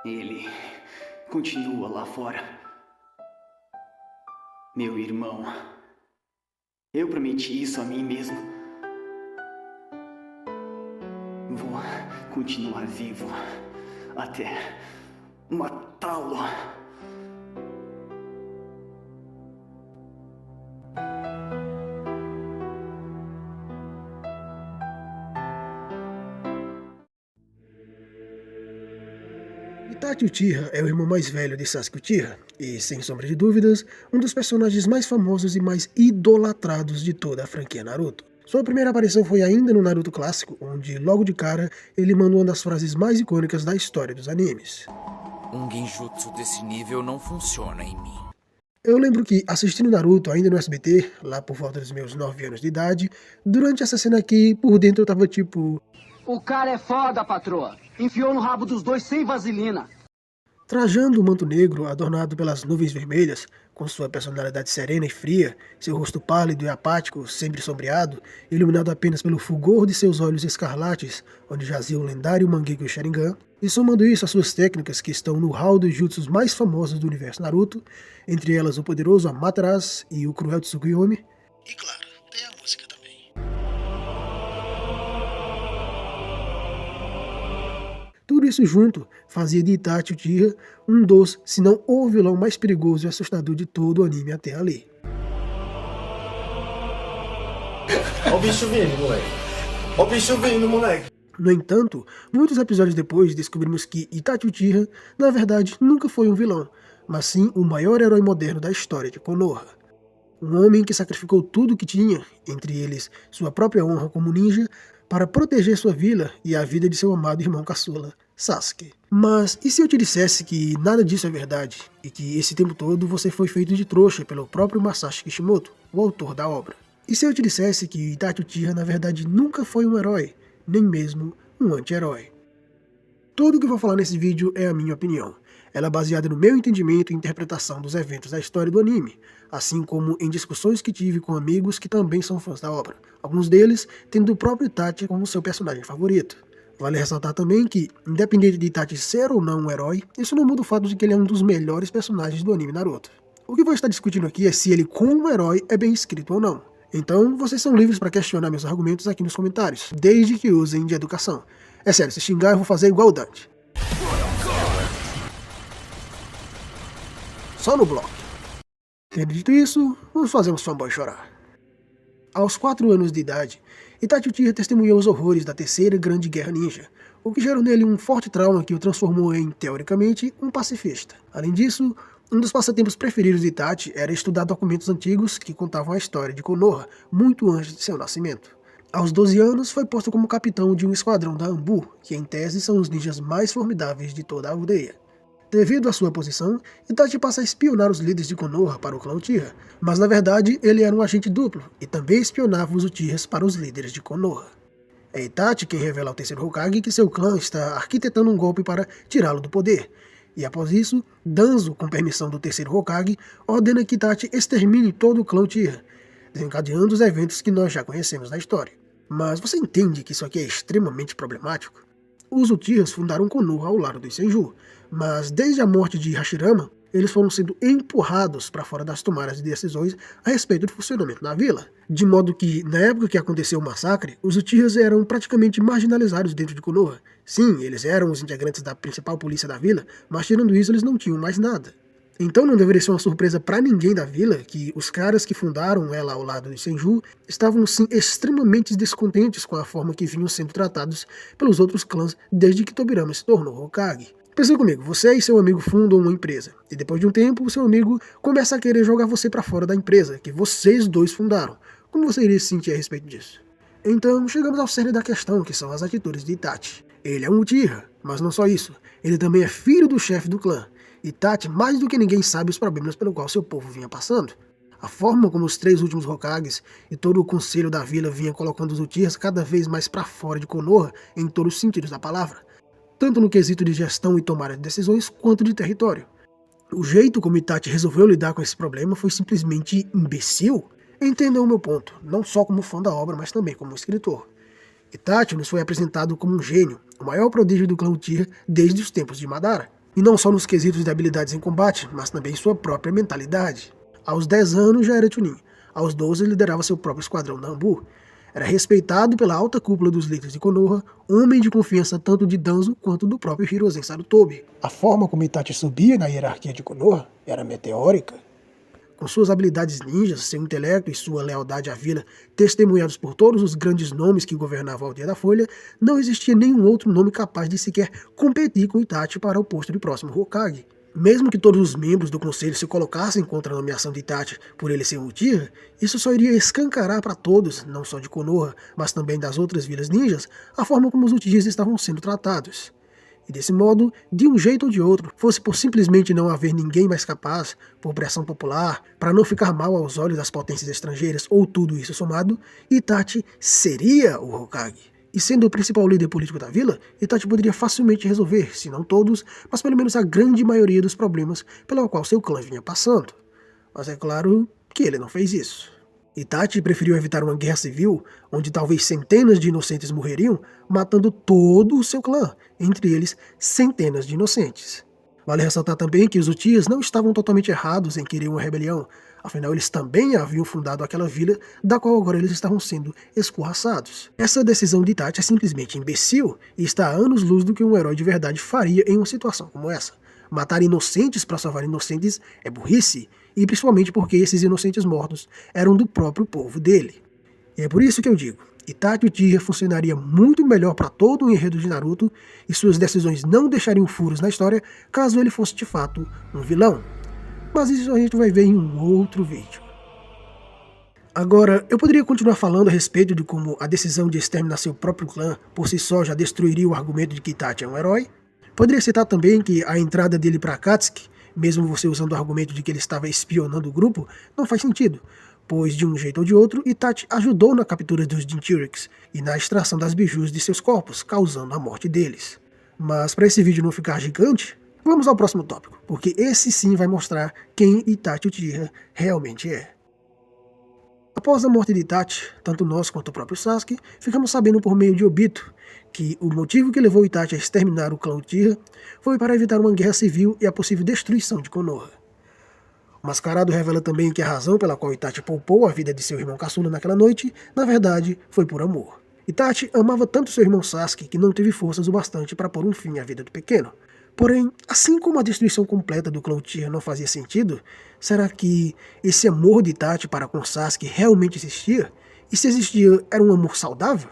Ele continua lá fora. Meu irmão. Eu prometi isso a mim mesmo. Vou continuar vivo até matá-lo. Itachi Uchiha é o irmão mais velho de Sasuke Uchiha e, sem sombra de dúvidas, um dos personagens mais famosos e mais idolatrados de toda a franquia Naruto. Sua primeira aparição foi ainda no Naruto clássico, onde logo de cara ele mandou uma das frases mais icônicas da história dos animes. Um genjutsu desse nível não funciona em mim. Eu lembro que, assistindo Naruto ainda no SBT, lá por volta dos meus 9 anos de idade, durante essa cena aqui, por dentro eu tava tipo... O cara é foda, patroa. Enfiou no rabo dos dois sem vaselina. Trajando o manto negro adornado pelas nuvens vermelhas, com sua personalidade serena e fria, seu rosto pálido e apático, sempre sombreado, iluminado apenas pelo fulgor de seus olhos escarlates, onde jazia o lendário Mangekyo Sharingan, e somando isso às suas técnicas que estão no hall dos jutsus mais famosos do universo Naruto, entre elas o poderoso Amaterasu e o cruel Tsukuyomi, e claro, tem a música também. Tudo isso junto fazia de Itachi Uchiha um dos, se não o vilão mais perigoso e assustador de todo o anime até ali. Olha o bicho vindo, moleque. Olha o bicho vindo, moleque. No entanto, muitos episódios depois descobrimos que Itachi Uchiha, na verdade, nunca foi um vilão, mas sim o maior herói moderno da história de Konoha. Um homem que sacrificou tudo o que tinha, entre eles sua própria honra como ninja, para proteger sua vila e a vida de seu amado irmão caçula, Sasuke. Mas e se eu te dissesse que nada disso é verdade, e que esse tempo todo você foi feito de trouxa pelo próprio Masashi Kishimoto, o autor da obra? E se eu te dissesse que Itachi Uchiha na verdade nunca foi um herói, nem mesmo um anti-herói? Tudo o que vou falar nesse vídeo é a minha opinião. Ela é baseada no meu entendimento e interpretação dos eventos da história do anime, assim como em discussões que tive com amigos que também são fãs da obra, alguns deles tendo o próprio Itachi como seu personagem favorito. Vale ressaltar também que, independente de Itachi ser ou não um herói, isso não muda o fato de que ele é um dos melhores personagens do anime Naruto. O que vou estar discutindo aqui é se ele como um herói é bem escrito ou não. Então, vocês são livres para questionar meus argumentos aqui nos comentários, desde que usem de educação. É sério, se xingar eu vou fazer igual o Dante. Só no bloco. Tendo dito isso, vamos fazer uns fanboys chorar. Aos 4 anos de idade, Itachi Uchiha testemunhou os horrores da Terceira Grande Guerra Ninja, o que gerou nele um forte trauma que o transformou em, teoricamente, um pacifista. Além disso, um dos passatempos preferidos de Itachi era estudar documentos antigos que contavam a história de Konoha, muito antes de seu nascimento. Aos 12 anos, foi posto como capitão de um esquadrão da Anbu, que em tese são os ninjas mais formidáveis de toda a aldeia. Devido à sua posição, Itachi passa a espionar os líderes de Konoha para o clã Uchiha, mas na verdade ele era um agente duplo e também espionava os Uchihas para os líderes de Konoha. É Itachi quem revela ao terceiro Hokage que seu clã está arquitetando um golpe para tirá-lo do poder, e após isso, Danzo, com permissão do terceiro Hokage, ordena que Itachi extermine todo o clã Uchiha, desencadeando os eventos que nós já conhecemos na história. Mas você entende que isso aqui é extremamente problemático? Os Uchihas fundaram Konoha ao lado dos Senju, mas desde a morte de Hashirama, eles foram sendo empurrados para fora das tomadas de decisões a respeito do funcionamento da vila. De modo que, na época que aconteceu o massacre, os Uchihas eram praticamente marginalizados dentro de Konoha. Sim, eles eram os integrantes da principal polícia da vila, mas tirando isso eles não tinham mais nada. Então não deveria ser uma surpresa para ninguém da vila que os caras que fundaram ela ao lado de Senju estavam sim extremamente descontentes com a forma que vinham sendo tratados pelos outros clãs desde que Tobirama se tornou Hokage. Pensa comigo, você e seu amigo fundam uma empresa, e depois de um tempo o seu amigo começa a querer jogar você para fora da empresa que vocês dois fundaram. Como você iria se sentir a respeito disso? Então chegamos ao cerne da questão, que são as atitudes de Itachi. Ele é um Uchiha, mas não só isso, ele também é filho do chefe do clã. Itachi mais do que ninguém sabe os problemas pelo qual seu povo vinha passando. A forma como os 3 últimos Hokages e todo o conselho da vila vinha colocando os Uchihas cada vez mais para fora de Konoha em todos os sentidos da palavra, tanto no quesito de gestão e tomada de decisões, quanto de território. O jeito como Itachi resolveu lidar com esse problema foi simplesmente imbecil. Entendam o meu ponto, não só como fã da obra, mas também como escritor. Itachi nos foi apresentado como um gênio, o maior prodígio do clã Uchiha desde os tempos de Madara. E não só nos quesitos de habilidades em combate, mas também em sua própria mentalidade. Aos 10 anos já era Chunin. Aos 12 liderava seu próprio esquadrão Nambu. Era respeitado pela alta cúpula dos líderes de Konoha, homem de confiança tanto de Danzo quanto do próprio Hiruzen Sarutobi. A forma como Itachi subia na hierarquia de Konoha era meteórica. Com suas habilidades ninjas, seu intelecto e sua lealdade à vila testemunhados por todos os grandes nomes que governavam a Aldeia da Folha, não existia nenhum outro nome capaz de sequer competir com Itachi para o posto de próximo Hokage. Mesmo que todos os membros do conselho se colocassem contra a nomeação de Itachi por ele ser um Uchiha, isso só iria escancarar para todos, não só de Konoha, mas também das outras vilas ninjas, a forma como os Uchihas estavam sendo tratados. E desse modo, de um jeito ou de outro, fosse por simplesmente não haver ninguém mais capaz, por pressão popular, para não ficar mal aos olhos das potências estrangeiras ou tudo isso somado, Itachi seria o Hokage. E sendo o principal líder político da vila, Itachi poderia facilmente resolver, se não todos, mas pelo menos a grande maioria dos problemas pelo qual seu clã vinha passando. Mas é claro que ele não fez isso. Itachi preferiu evitar uma guerra civil, onde talvez centenas de inocentes morreriam, matando todo o seu clã, entre eles centenas de inocentes. Vale ressaltar também que os Uchihas não estavam totalmente errados em querer uma rebelião, afinal eles também haviam fundado aquela vila, da qual agora eles estavam sendo escorraçados. Essa decisão de Itachi é simplesmente imbecil, e está a anos-luz do que um herói de verdade faria em uma situação como essa. Matar inocentes para salvar inocentes é burrice, e principalmente porque esses inocentes mortos eram do próprio povo dele. E é por isso que eu digo, Itachi Uchiha funcionaria muito melhor para todo o enredo de Naruto, e suas decisões não deixariam furos na história caso ele fosse de fato um vilão. Mas isso a gente vai ver em um outro vídeo. Agora, eu poderia continuar falando a respeito de como a decisão de exterminar seu próprio clã por si só já destruiria o argumento de que Itachi é um herói. Poderia citar também que a entrada dele para Akatsuki, mesmo você usando o argumento de que ele estava espionando o grupo, não faz sentido, pois de um jeito ou de outro, Itachi ajudou na captura dos Jinchuriki e na extração das bijus de seus corpos, causando a morte deles. Mas para esse vídeo não ficar gigante, vamos ao próximo tópico, porque esse sim vai mostrar quem Itachi Uchiha realmente é. Após a morte de Itachi, tanto nós quanto o próprio Sasuke, ficamos sabendo por meio de Obito que o motivo que levou Itachi a exterminar o clã Uchiha foi para evitar uma guerra civil e a possível destruição de Konoha. O Mascarado revela também que a razão pela qual Itachi poupou a vida de seu irmão caçula naquela noite, na verdade, foi por amor. Itachi amava tanto seu irmão Sasuke que não teve forças o bastante para pôr um fim à vida do pequeno. Porém, assim como a destruição completa do clã Uchiha não fazia sentido, será que esse amor de Itachi para com Sasuke realmente existia? E se existia, era um amor saudável?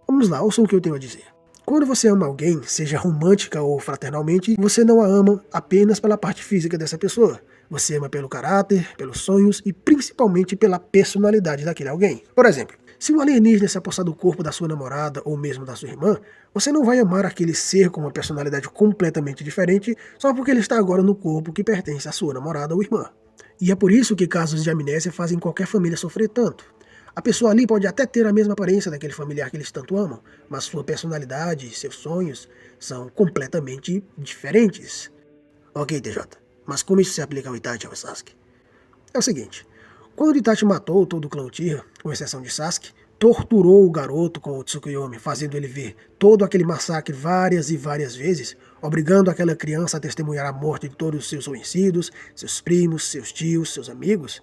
Vamos lá, ouçam o que eu tenho a dizer. Quando você ama alguém, seja romântica ou fraternalmente, você não a ama apenas pela parte física dessa pessoa. Você ama pelo caráter, pelos sonhos e principalmente pela personalidade daquele alguém. Por exemplo, se um alienígena se apossar do corpo da sua namorada ou mesmo da sua irmã, você não vai amar aquele ser com uma personalidade completamente diferente só porque ele está agora no corpo que pertence à sua namorada ou irmã. E é por isso que casos de amnésia fazem qualquer família sofrer tanto. A pessoa ali pode até ter a mesma aparência daquele familiar que eles tanto amam, mas sua personalidade e seus sonhos são completamente diferentes. Ok, TJ, mas como isso se aplica ao Itachi e ao Sasuke? É o seguinte, quando Itachi matou todo o clã Uchiha, com exceção de Sasuke, torturou o garoto com o Tsukuyomi, fazendo ele ver todo aquele massacre várias e várias vezes, obrigando aquela criança a testemunhar a morte de todos os seus conhecidos, seus primos, seus tios, seus amigos,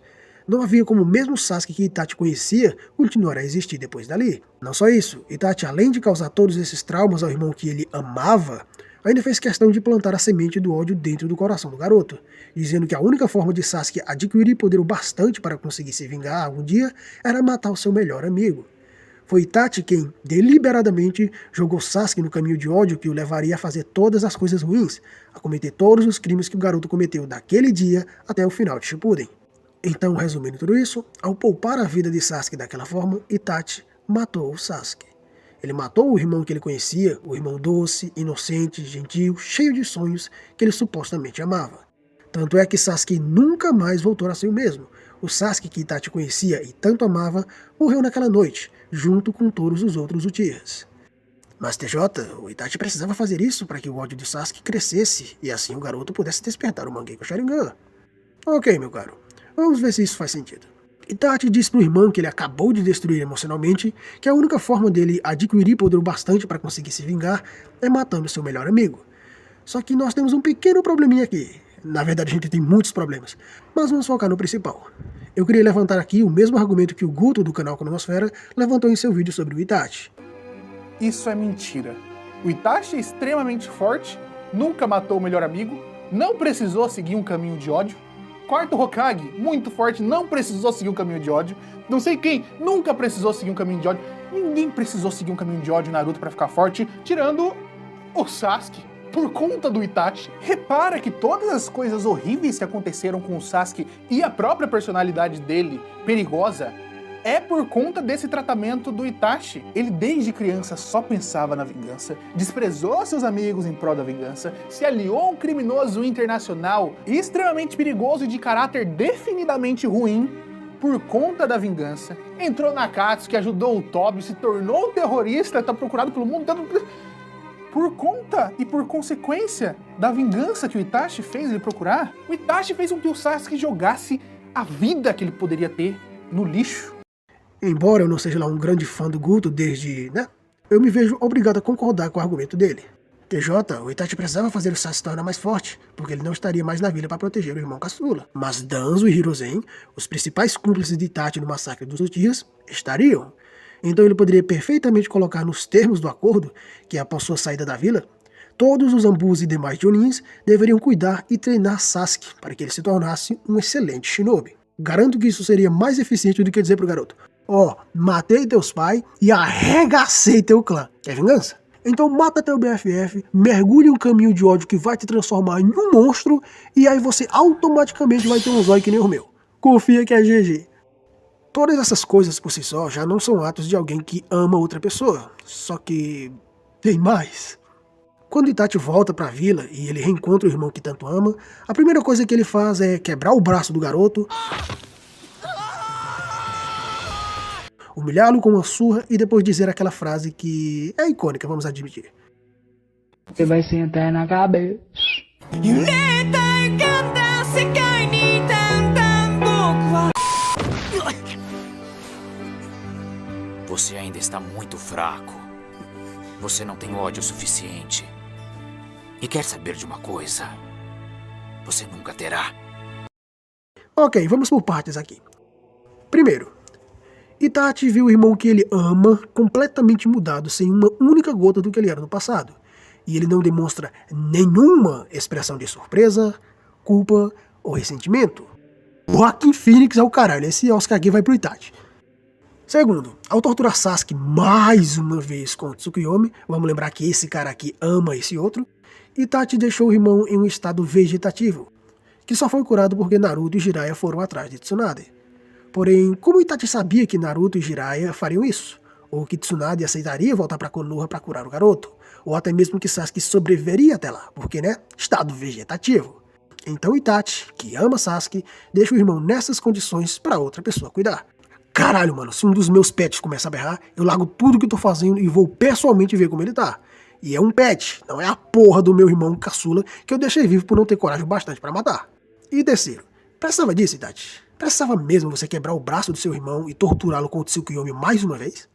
não havia como mesmo Sasuke que Itachi conhecia continuar a existir depois dali. Não só isso, Itachi, além de causar todos esses traumas ao irmão que ele amava, ainda fez questão de plantar a semente do ódio dentro do coração do garoto, dizendo que a única forma de Sasuke adquirir poder o bastante para conseguir se vingar algum dia era matar o seu melhor amigo. Foi Itachi quem, deliberadamente, jogou Sasuke no caminho de ódio que o levaria a fazer todas as coisas ruins, a cometer todos os crimes que o garoto cometeu daquele dia até o final de Shippuden. Então, resumindo tudo isso, ao poupar a vida de Sasuke daquela forma, Itachi matou o Sasuke. Ele matou o irmão que ele conhecia, o irmão doce, inocente, gentil, cheio de sonhos que ele supostamente amava. Tanto é que Sasuke nunca mais voltou a ser o mesmo. O Sasuke que Itachi conhecia e tanto amava, morreu naquela noite, junto com todos os outros Uchihas. Mas TJ, o Itachi precisava fazer isso para que o ódio de Sasuke crescesse, e assim o garoto pudesse despertar o Mangekyou Sharingan. Ok, meu caro. Vamos ver se isso faz sentido. Itachi disse pro irmão que ele acabou de destruir emocionalmente que a única forma dele adquirir poder o bastante para conseguir se vingar é matando seu melhor amigo. Só que nós temos um pequeno probleminha aqui. Na verdade, a gente tem muitos problemas, mas vamos focar no principal. Eu queria levantar aqui o mesmo argumento que o Guto do canal Cronosfera levantou em seu vídeo sobre o Itachi. Isso é mentira. O Itachi é extremamente forte, nunca matou o melhor amigo, não precisou seguir um caminho de ódio. Quarto Hokage, muito forte, não precisou seguir um caminho de ódio. Não sei quem nunca precisou seguir um caminho de ódio. Ninguém precisou seguir um caminho de ódio Naruto pra ficar forte, tirando o Sasuke, por conta do Itachi. Repara que todas as coisas horríveis que aconteceram com o Sasuke e a própria personalidade dele, perigosa, é por conta desse tratamento do Itachi. Ele desde criança só pensava na vingança, desprezou seus amigos em prol da vingança, se aliou a um criminoso internacional extremamente perigoso e de caráter definidamente ruim por conta da vingança. Entrou na Akatsuki, ajudou o Tobi, se tornou um terrorista, tá procurado pelo mundo todo por conta e por consequência da vingança que o Itachi fez ele procurar. O Itachi fez com que o Sasuke jogasse a vida que ele poderia ter no lixo. Embora eu não seja lá um grande fã do Guto eu me vejo obrigado a concordar com o argumento dele. TJ, o Itachi precisava fazer o Sasuke se tornar mais forte, porque ele não estaria mais na vila para proteger o irmão caçula. Mas Danzo e Hiruzen, os principais cúmplices de Itachi no massacre dos Uchihas, estariam. Então ele poderia perfeitamente colocar nos termos do acordo, que após sua saída da vila, todos os Ambus e demais Jonins deveriam cuidar e treinar Sasuke para que ele se tornasse um excelente shinobi. Garanto que isso seria mais eficiente do que dizer pro garoto: ó, matei teus pais e arregacei teu clã. Quer vingança? Então mata teu BFF, mergulhe em um caminho de ódio que vai te transformar em um monstro e aí você automaticamente vai ter um zóio que nem o meu. Confia que é GG. Todas essas coisas por si só já não são atos de alguém que ama outra pessoa. Só que tem mais. Quando Itachi volta pra vila e ele reencontra o irmão que tanto ama, a primeira coisa que ele faz é quebrar o braço do garoto, humilhá-lo com uma surra e depois dizer aquela frase que é icônica, vamos admitir. Você vai sentar na cabeça. Você ainda está muito fraco. Você não tem ódio suficiente. E quer saber de uma coisa? Você nunca terá. Ok, vamos por partes aqui. Primeiro, Itachi viu o irmão que ele ama completamente mudado, sem uma única gota do que ele era no passado. E ele não demonstra nenhuma expressão de surpresa, culpa ou ressentimento. Joaquin Phoenix é o caralho, esse Oscar aqui vai pro Itachi. Segundo, ao torturar Sasuke mais uma vez com Tsukuyomi, vamos lembrar que esse cara aqui ama esse outro, Itachi deixou o irmão em um estado vegetativo, que só foi curado porque Naruto e Jiraiya foram atrás de Tsunade. Porém, como Itachi sabia que Naruto e Jiraiya fariam isso? Ou que Tsunade aceitaria voltar para Konoha para curar o garoto? Ou até mesmo que Sasuke sobreviveria até lá, porque, estado vegetativo. Então Itachi, que ama Sasuke, deixa o irmão nessas condições para outra pessoa cuidar. Caralho, mano, se um dos meus pets começa a berrar, eu largo tudo que tô fazendo e vou pessoalmente ver como ele tá. E é um pet, não é a porra do meu irmão caçula que eu deixei vivo por não ter coragem bastante para matar. E terceiro, precisava disso, Itachi? Precisava mesmo você quebrar o braço do seu irmão e torturá-lo com o Tsukuyomi mais uma vez?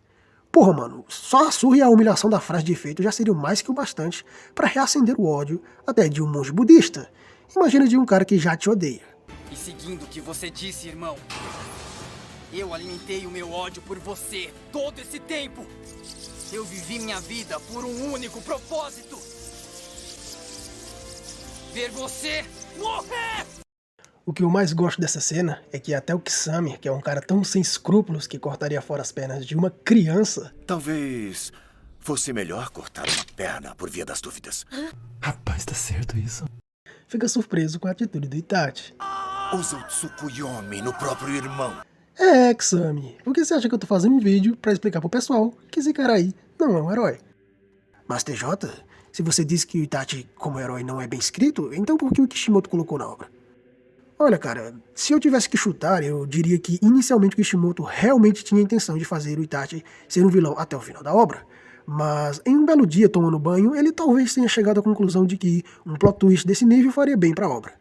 Porra, mano, só a surra e a humilhação da frase de efeito já seriam mais que o bastante para reacender o ódio até de um monge budista. Imagina de um cara que já te odeia. E seguindo o que você disse, irmão, eu alimentei o meu ódio por você todo esse tempo. Eu vivi minha vida por um único propósito: ver você morrer! O que eu mais gosto dessa cena é que até o Kisame, que é um cara tão sem escrúpulos que cortaria fora as pernas de uma criança... Talvez fosse melhor cortar uma perna por via das dúvidas. Rapaz, tá certo isso? Fica surpreso com a atitude do Itachi. Usa o Tsukuyomi no próprio irmão. É, Kisame, por que você acha que eu tô fazendo um vídeo pra explicar pro pessoal que esse cara aí não é um herói? Mas TJ, se você disse que o Itachi como herói não é bem escrito, então por que o Kishimoto colocou na obra? Olha, cara, se eu tivesse que chutar, eu diria que inicialmente o Kishimoto realmente tinha a intenção de fazer o Itachi ser um vilão até o final da obra. Mas em um belo dia tomando banho, ele talvez tenha chegado à conclusão de que um plot twist desse nível faria bem pra obra.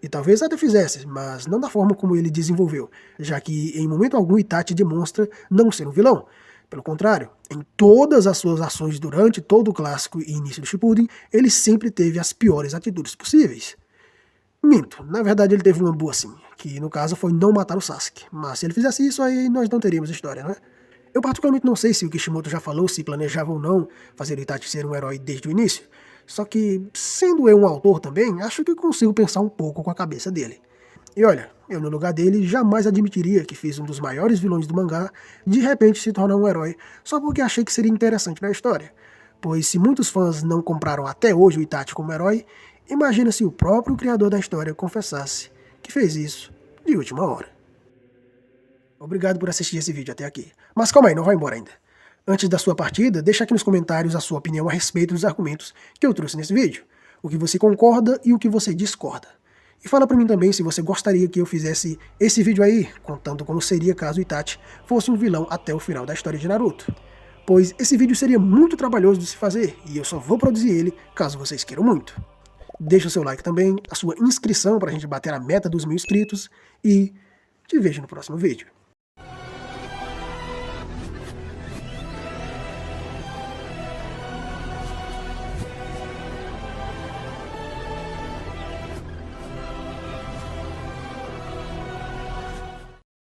E talvez até fizesse, mas não da forma como ele desenvolveu, já que em momento algum Itachi demonstra não ser um vilão. Pelo contrário, em todas as suas ações durante todo o clássico e início do Shippuden, ele sempre teve as piores atitudes possíveis. Minto, na verdade ele teve uma boa sim, que no caso foi não matar o Sasuke, mas se ele fizesse isso aí nós não teríamos história, não é? Eu particularmente não sei se o Kishimoto já falou se planejava ou não fazer o Itachi ser um herói desde o início, só que, sendo eu um autor também, acho que consigo pensar um pouco com a cabeça dele. E olha, eu no lugar dele jamais admitiria que fiz um dos maiores vilões do mangá de repente se tornar um herói só porque achei que seria interessante na história. Pois se muitos fãs não compraram até hoje o Itachi como herói, imagina se o próprio criador da história confessasse que fez isso de última hora. Obrigado por assistir esse vídeo até aqui. Mas calma aí, não vai embora ainda. Antes da sua partida, deixa aqui nos comentários a sua opinião a respeito dos argumentos que eu trouxe nesse vídeo. O que você concorda e o que você discorda. E fala pra mim também se você gostaria que eu fizesse esse vídeo aí, contando como seria caso Itachi fosse um vilão até o final da história de Naruto. Pois esse vídeo seria muito trabalhoso de se fazer, e eu só vou produzir ele caso vocês queiram muito. Deixa o seu like também, a sua inscrição pra gente bater a meta dos 1000 inscritos, e te vejo no próximo vídeo.